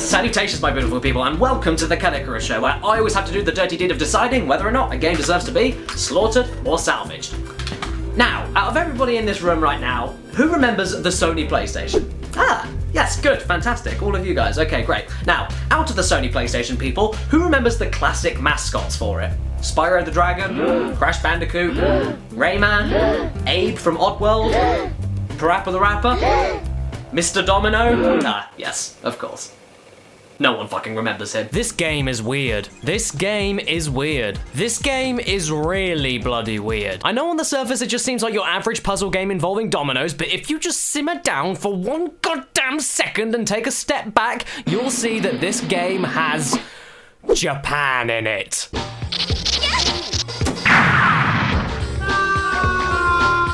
Salutations, my beautiful people, and welcome to the Caddicarus show, where I always have to do the dirty deed of deciding whether or not a game deserves to be slaughtered or salvaged. Now, out of everybody in this room right now, who remembers the Sony PlayStation? Ah, yes, good, fantastic, all of you guys, okay, great. Now, out of the Sony PlayStation people, who remembers the classic mascots for it? Spyro the Dragon, Crash Bandicoot, Rayman, Abe from Oddworld, Parappa the Rapper, Mr. Domino? Ah, yes, of course. No one fucking remembers him. This game is weird. This game is weird. This game is really bloody weird. I know on the surface it just seems like your average puzzle game involving dominoes, but if you just simmer down for one goddamn second and take a step back, you'll see that this game has Japan in it.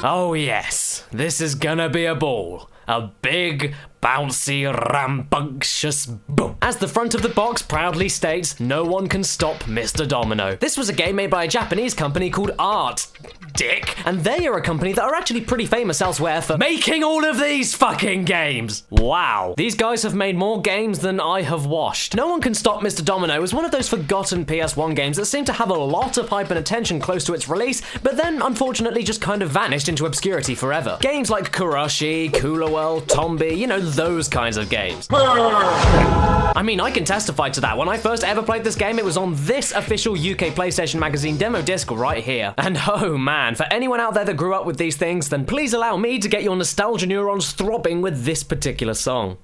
Oh yes, this is gonna be a ball. A big, bouncy, rambunctious boom. As the front of the box proudly states, no one can stop Mr. Domino. This was a game made by a Japanese company called Art Dick, and they are a company that are actually pretty famous elsewhere for making all of these fucking games. Wow. These guys have made more games than I have washed. No One Can Stop Mr. Domino is one of those forgotten PS1 games that seemed to have a lot of hype and attention close to its release, but then unfortunately just kind of vanished into obscurity forever. Games like Kuroshi, Kulawell, Tombi, you know, those kinds of games. I mean, I can testify to that. When I first ever played this game, it was on this official UK PlayStation Magazine demo disc right here. And oh man, for anyone out there that grew up with these things, then please allow me to get your nostalgia neurons throbbing with this particular song.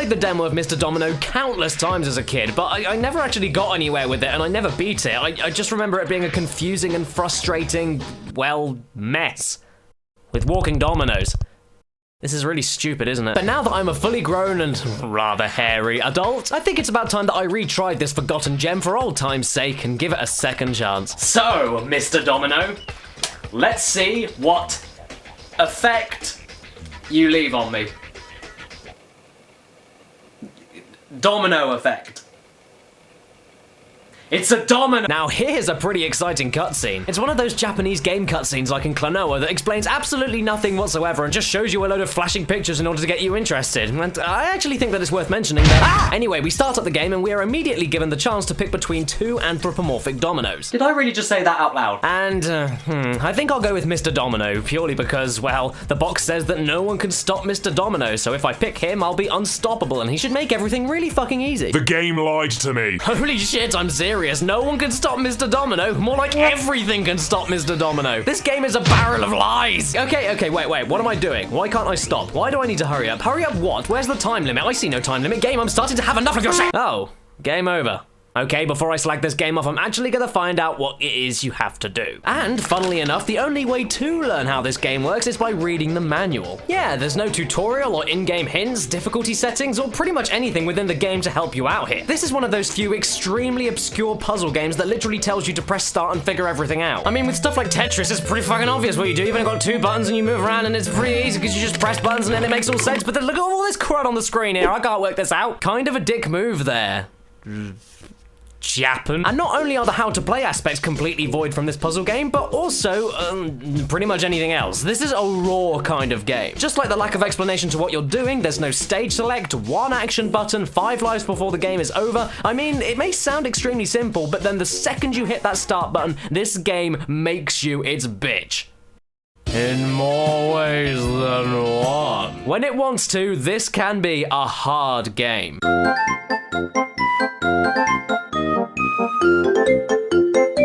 The demo of Mr. Domino countless times as a kid, but I never actually got anywhere with it and I never beat it. I just remember it being a confusing and frustrating, well, mess. With walking dominoes. This is really stupid, isn't it? But now that I'm a fully grown and rather hairy adult, I think it's about time that I retried this forgotten gem for old time's sake and give it a second chance. So, Mr. Domino, let's see what effect you leave on me. Domino effect. It's a domino! Now here's a pretty exciting cutscene. It's one of those Japanese game cutscenes like in Klonoa that explains absolutely nothing whatsoever and just shows you a load of flashing pictures in order to get you interested. And I actually think that it's worth mentioning that. Anyway, we start up the game and we are immediately given the chance to pick between two anthropomorphic dominoes. Did I really just say that out loud? And, I think I'll go with Mr. Domino, purely because, well, the box says that no one can stop Mr. Domino, so if I pick him, I'll be unstoppable and he should make everything really fucking easy. The game lied to me. Holy shit, I'm serious. No one can stop Mr. Domino. More like everything can stop Mr. Domino. This game is a barrel of lies. Okay, wait. What am I doing? Why can't I stop? Why do I need to hurry up? Hurry up what? Where's the time limit? I see no time limit. Game, I'm starting to have enough of your shit. Oh, game over. Okay, before I slag this game off, I'm actually gonna find out what it is you have to do. And, funnily enough, the only way to learn how this game works is by reading the manual. Yeah, there's no tutorial or in-game hints, difficulty settings, or pretty much anything within the game to help you out here. This is one of those few extremely obscure puzzle games that literally tells you to press start and figure everything out. I mean, with stuff like Tetris, it's pretty fucking obvious what you do. You've only got two buttons and you move around and it's pretty easy because you just press buttons and then it makes all sense. But then look at all this crud on the screen here. I can't work this out. Kind of a dick move there. Japan. And not only are the how to play aspects completely void from this puzzle game, but also pretty much anything else. This is a raw kind of game. Just like the lack of explanation to what you're doing, there's no stage select, one action button, 5 lives before the game is over. I mean, it may sound extremely simple, but then the second you hit that start button, this game makes you its bitch. In more ways than one. When it wants to, this can be a hard game.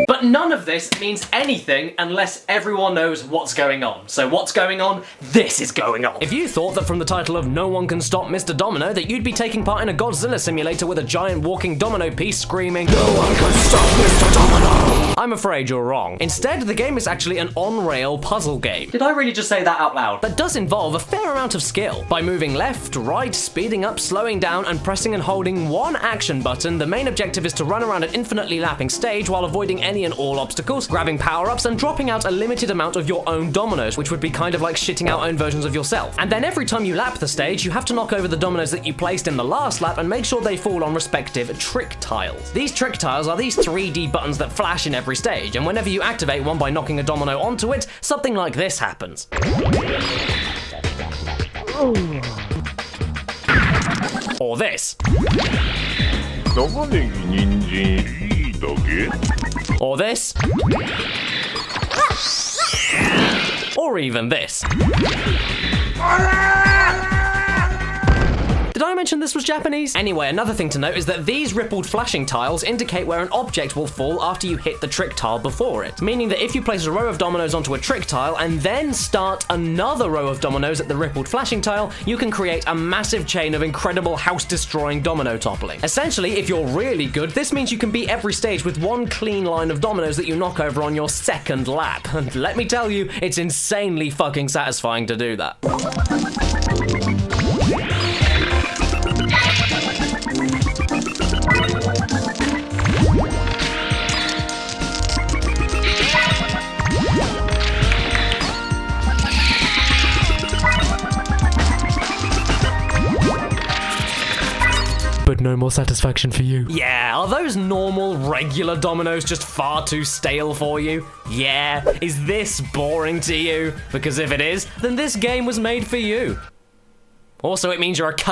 But none of this means anything unless everyone knows what's going on. So what's going on? This is going on. If you thought that from the title of No One Can Stop Mr. Domino that you'd be taking part in a Godzilla simulator with a giant walking domino piece screaming, "No one can stop Mr. Domino!" I'm afraid you're wrong. Instead, the game is actually an on-rail puzzle game. Did I really just say that out loud? That does involve a fair amount of skill. By moving left, right, speeding up, slowing down, and pressing and holding one action button, the main objective is to run around an infinitely lapping stage while avoiding any and all obstacles obstacles, grabbing power-ups, and dropping out a limited amount of your own dominoes, which would be kind of like shitting out own versions of yourself. And then every time you lap the stage, you have to knock over the dominoes that you placed in the last lap and make sure they fall on respective trick tiles. These trick tiles are these 3D buttons that flash in every stage, and whenever you activate one by knocking a domino onto it, something like this happens. Or this. Or this. Or even this. Did I mention this was Japanese? Anyway, another thing to note is that these rippled flashing tiles indicate where an object will fall after you hit the trick tile before it, meaning that if you place a row of dominoes onto a trick tile and then start another row of dominoes at the rippled flashing tile, you can create a massive chain of incredible house-destroying domino toppling. Essentially, if you're really good, this means you can beat every stage with one clean line of dominoes that you knock over on your second lap. And let me tell you, it's insanely fucking satisfying to do that. But no more satisfaction for you. Yeah, are those normal, regular dominoes just far too stale for you? Yeah, is this boring to you? Because if it is, then this game was made for you. Also, it means you're a c***.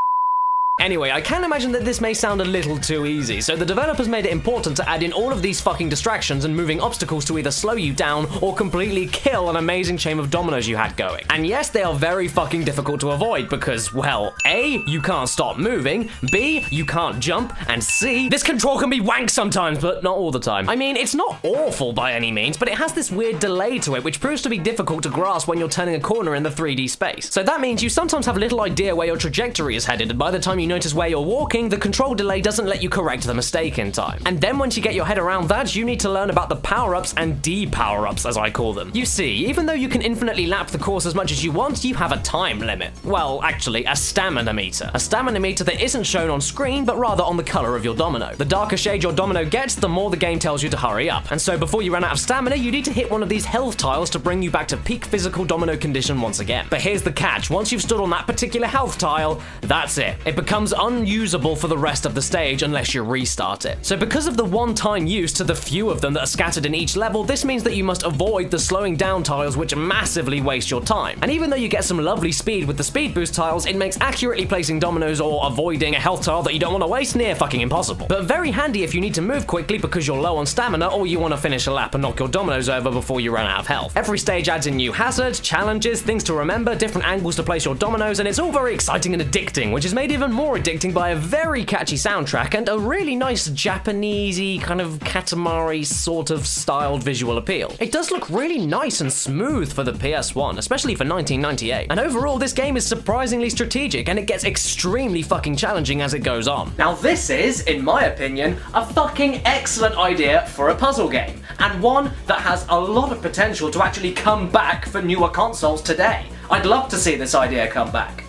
Anyway, I can imagine that this may sound a little too easy, so the developers made it important to add in all of these fucking distractions and moving obstacles to either slow you down or completely kill an amazing chain of dominoes you had going. And yes, they are very fucking difficult to avoid because, well, A, you can't stop moving, B, you can't jump, and C, this control can be wank sometimes, but not all the time. I mean, it's not awful by any means, but it has this weird delay to it which proves to be difficult to grasp when you're turning a corner in the 3D space. So that means you sometimes have little idea where your trajectory is headed, and by the time you notice where you're walking, the control delay doesn't let you correct the mistake in time. And then once you get your head around that, you need to learn about the power-ups and de-power-ups, as I call them. You see, even though you can infinitely lap the course as much as you want, you have a time limit. Well, actually, a stamina meter. A stamina meter that isn't shown on screen, but rather on the color of your domino. The darker shade your domino gets, the more the game tells you to hurry up. And so before you run out of stamina, you need to hit one of these health tiles to bring you back to peak physical domino condition once again. But here's the catch. Once you've stood on that particular health tile, that's it. It becomes unusable for the rest of the stage unless you restart it. So because of the one-time use to the few of them that are scattered in each level, this means that you must avoid the slowing down tiles which massively waste your time. And even though you get some lovely speed with the speed boost tiles, it makes accurately placing dominoes or avoiding a health tile that you don't want to waste near fucking impossible. But very handy if you need to move quickly because you're low on stamina or you want to finish a lap and knock your dominoes over before you run out of health. Every stage adds in new hazards, challenges, things to remember, different angles to place your dominoes, and it's all very exciting and addicting, which is made even more addicting by a very catchy soundtrack and a really nice Japanesey kind of Katamari sort of styled visual appeal. It does look really nice and smooth for the PS1, especially for 1998. And overall, this game is surprisingly strategic and it gets extremely fucking challenging as it goes on. Now this is, in my opinion, a fucking excellent idea for a puzzle game, and one that has a lot of potential to actually come back for newer consoles today. I'd love to see this idea come back.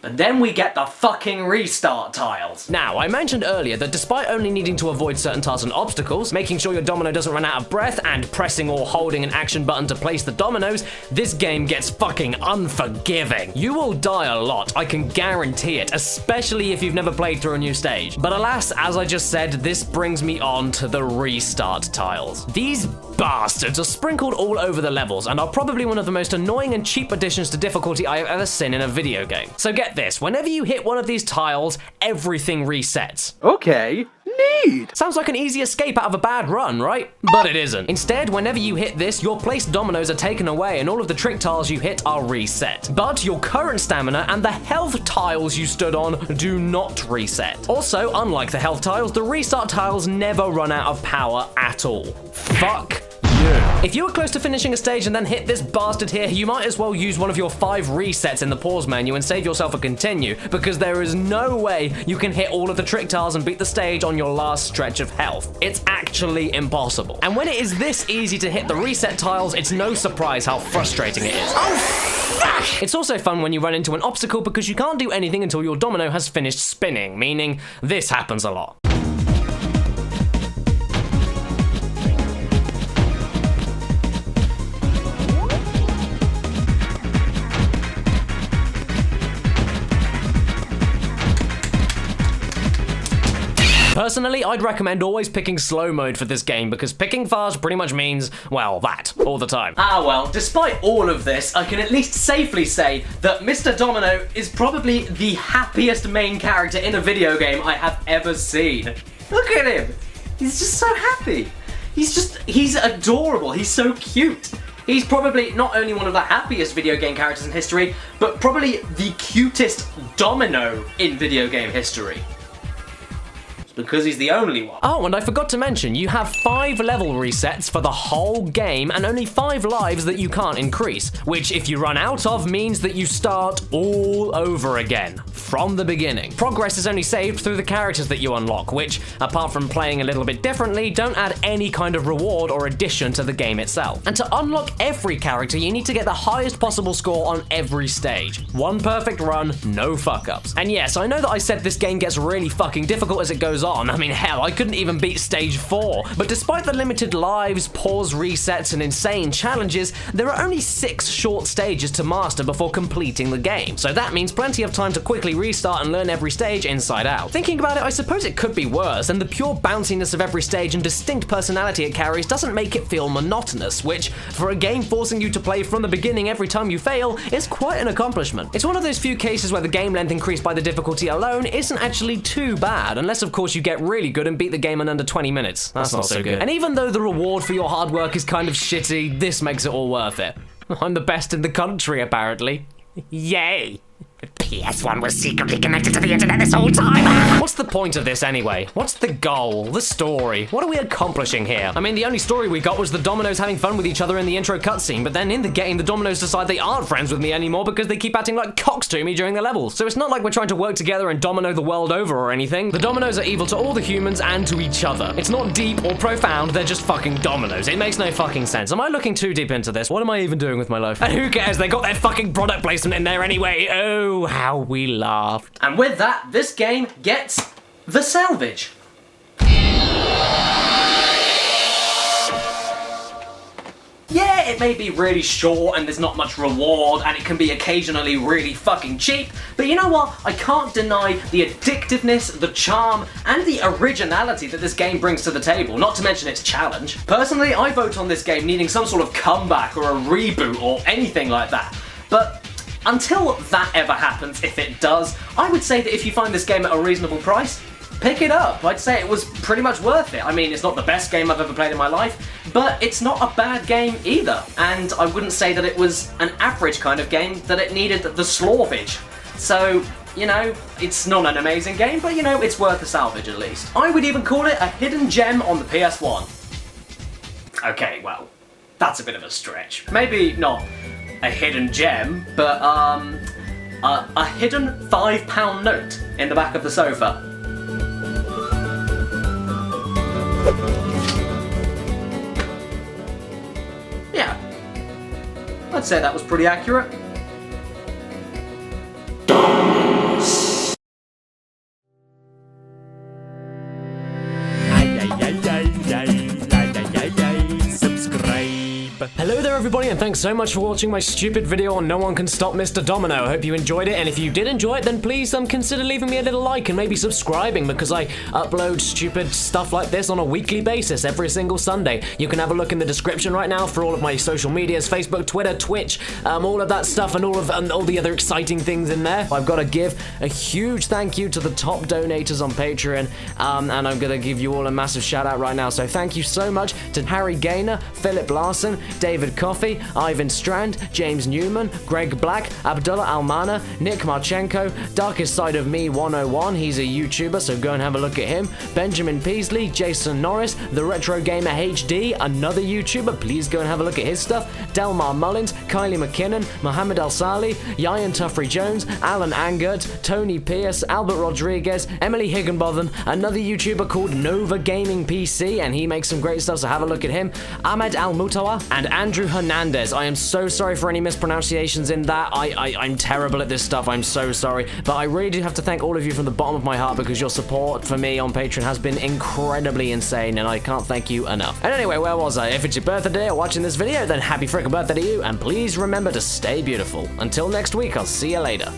But then we get the fucking restart tiles. Now, I mentioned earlier that despite only needing to avoid certain tiles and obstacles, making sure your domino doesn't run out of breath, and pressing or holding an action button to place the dominoes, this game gets fucking unforgiving. You will die a lot, I can guarantee it, especially if you've never played through a new stage. But alas, as I just said, this brings me on to the restart tiles. These bastards are sprinkled all over the levels and are probably one of the most annoying and cheap additions to difficulty I have ever seen in a video game. So get this, whenever you hit one of these tiles, everything resets. Okay, neat! Sounds like an easy escape out of a bad run, right? But it isn't. Instead, whenever you hit this, your placed dominoes are taken away and all of the trick tiles you hit are reset. But your current stamina and the health tiles you stood on do not reset. Also, unlike the health tiles, the restart tiles never run out of power at all. Fuck. If you were close to finishing a stage and then hit this bastard here, you might as well use one of your 5 resets in the pause menu and save yourself a continue, because there is no way you can hit all of the trick tiles and beat the stage on your last stretch of health. It's actually impossible. And when it is this easy to hit the reset tiles, it's no surprise how frustrating it is. Oh, fuck! It's also fun when you run into an obstacle because you can't do anything until your domino has finished spinning, meaning this happens a lot. Personally, I'd recommend always picking slow mode for this game because picking fast pretty much means, well, that, all the time. Ah well, despite all of this, I can at least safely say that Mr. Domino is probably the happiest main character in a video game I have ever seen. Look at him! He's just so happy. He's adorable, he's so cute. He's probably not only one of the happiest video game characters in history, but probably the cutest domino in video game history. Because he's the only one. Oh, and I forgot to mention, you have 5 level resets for the whole game and only 5 lives that you can't increase, which if you run out of means that you start all over again, from the beginning. Progress is only saved through the characters that you unlock, which, apart from playing a little bit differently, don't add any kind of reward or addition to the game itself. And to unlock every character, you need to get the highest possible score on every stage. 1 perfect run, no fuck-ups. And yes, I know that I said this game gets really fucking difficult as it goes on. I mean, hell, I couldn't even beat stage 4. But despite the limited lives, pause resets, and insane challenges, there are only 6 short stages to master before completing the game. So that means plenty of time to quickly restart and learn every stage inside out. Thinking about it, I suppose it could be worse, and the pure bounciness of every stage and distinct personality it carries doesn't make it feel monotonous, which, for a game forcing you to play from the beginning every time you fail, is quite an accomplishment. It's one of those few cases where the game length increased by the difficulty alone isn't actually too bad, unless of course you get really good and beat the game in under 20 minutes. That's not so good. And even though the reward for your hard work is kind of shitty, this makes it all worth it. I'm the best in the country, apparently. Yay! The PS1 was secretly connected to the internet this whole time. What's the point of this anyway? What's the goal? The story? What are we accomplishing here? I mean, the only story we got was the Dominoes having fun with each other in the intro cutscene, but then in the game, the Dominoes decide they aren't friends with me anymore because they keep acting like cocks to me during the levels. So it's not like we're trying to work together and domino the world over or anything. The Dominoes are evil to all the humans and to each other. It's not deep or profound, they're just fucking Dominoes. It makes no fucking sense. Am I looking too deep into this? What am I even doing with my life? And who cares? They got their fucking product placement in there anyway. Oh, how we laughed. And with that, this game gets the salvage. Yeah, it may be really short and there's not much reward and it can be occasionally really fucking cheap, but you know what? I can't deny the addictiveness, the charm, and the originality that this game brings to the table, not to mention its challenge. Personally, I vote on this game needing some sort of comeback or a reboot or anything like that, but until that ever happens, if it does, I would say that if you find this game at a reasonable price, pick it up. I'd say it was pretty much worth it. I mean, it's not the best game I've ever played in my life, but it's not a bad game either. And I wouldn't say that it was an average kind of game, that it needed the slavage. So, you know, it's not an amazing game, but you know, it's worth a salvage at least. I would even call it a hidden gem on the PS1. Okay, well, that's a bit of a stretch. Maybe not a hidden gem, but a hidden £5 note in the back of the sofa. Yeah, I'd say that was pretty accurate. Hello there everybody, and thanks so much for watching my stupid video on No One Can Stop Mr. Domino. I hope you enjoyed it, and if you did enjoy it, then please consider leaving me a little like and maybe subscribing, because I upload stupid stuff like this on a weekly basis every single Sunday. You can have a look in the description right now for all of my social medias, Facebook, Twitter, Twitch, all of that stuff, and all the other exciting things in there. I've got to give a huge thank you to the top donators on Patreon, and I'm going to give you all a massive shout out right now. So thank you so much to Harry Gaynor, Philip Larson, David Coffey, Ivan Strand, James Newman, Greg Black, Abdullah Almana, Nick Marchenko, Darkest Side of Me 101, he's a YouTuber, so go and have a look at him, Benjamin Peasley, Jason Norris, The Retro Gamer HD, another YouTuber, please go and have a look at his stuff, Delmar Mullins, Kylie McKinnon, Mohammed Al-Sali, Yayan Tuffrey Jones, Alan Angert, Tony Pierce, Albert Rodriguez, Emily Higginbotham, another YouTuber called Nova Gaming PC, and he makes some great stuff, so have a look at him, Ahmed Al-Mutawa, and Andrew Hernandez. I am so sorry for any mispronunciations in that. I'm terrible at this stuff. I'm so sorry. But I really do have to thank all of you from the bottom of my heart, because your support for me on Patreon has been incredibly insane, and I can't thank you enough. And anyway, where was I? If it's your birthday or watching this video, then happy frickin' birthday to you, and please remember to stay beautiful. Until next week, I'll see you later.